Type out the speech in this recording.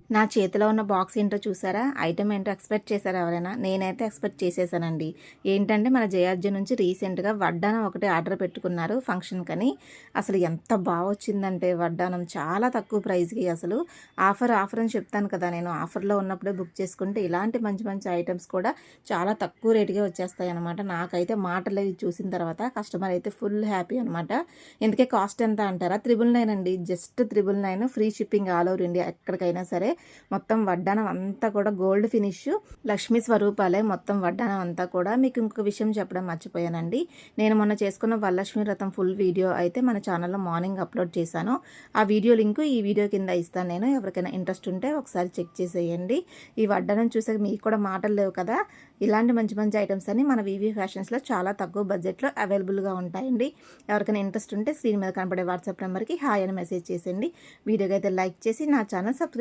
నా చేతిలో ఉన్న బాక్స్ ఏంటో చూసారా? ఐటెమ్ ఏంటో ఎక్స్పెక్ట్ చేశారా ఎవరైనా? నేనైతే ఎక్స్పెక్ట్ చేసేసానండి. ఏంటంటే మన జయార్జీ నుంచి రీసెంట్‌గా వడ్డానం ఒకటి ఆర్డర్ పెట్టుకున్నారు ఫంక్షన్‌కని. అసలు ఎంత వచ్చిందంటే వడ్డానం చాలా తక్కువ ప్రైస్‌కి అసలు. ఆఫర్ అని చెప్తాను కదా నేను. ఆఫర్‌లో ఉన్నప్పుడే బుక్ చేసుకుంటే ఇలాంటి మంచి మంచి ఐటెమ్స్ కూడా చాలా తక్కువ రేట్‌కే వచ్చేస్తాయన్నమాట. నాకైతే మాటలు చూసిన తర్వాత కస్టమర్ అయితే ఫుల్ హ్యాపీ అనమాట. ఇందుకే కాస్ట్ ఎంత అంటారా? 999 అండి. Just 999 free shipping all over India ఎక్కడికైనా సరే. మొత్తం వడ్డానం అంతా కూడా గోల్డ్ ఫినిష్ లక్ష్మీ స్వరూపాలే మొత్తం వడ్డానం అంతా కూడా. మీకు ఇంకొక విషయం చెప్పడం మర్చిపోయానండి. నేను మొన్న చేసుకున్న వరలక్ష్మి వ్రతం ఫుల్ వీడియో అయితే మన ఛానల్లో మార్నింగ్ అప్లోడ్ చేశాను. ఆ వీడియో లింక్ ఈ వీడియో కింద ఇస్తాను నేను. ఎవరికైనా ఇంట్రెస్ట్ ఉంటే ఒకసారి చెక్ చేసేయండి. ఈ వడ్డానం చూసాక మీకు కూడా మాటలు లేవు కదా. ఇలాంటి మంచి మంచి ఐటమ్స్ అన్ని మన వివి ఫ్యాషన్స్లో చాలా తక్కువ బడ్జెట్లో అవైలబుల్గా ఉంటాయండి. ఎవరికైనా ఇంట్రెస్ట్ ఉంటే స్క్రీన్ మీద కనపడే వాట్సాప్ నెంబర్కి హాయ్ అని మెసేజ్ చేసేయండి. వీడియోకి అయితే లైక్ చేసి నా ఛానల్ సబ్స్క్రైబ్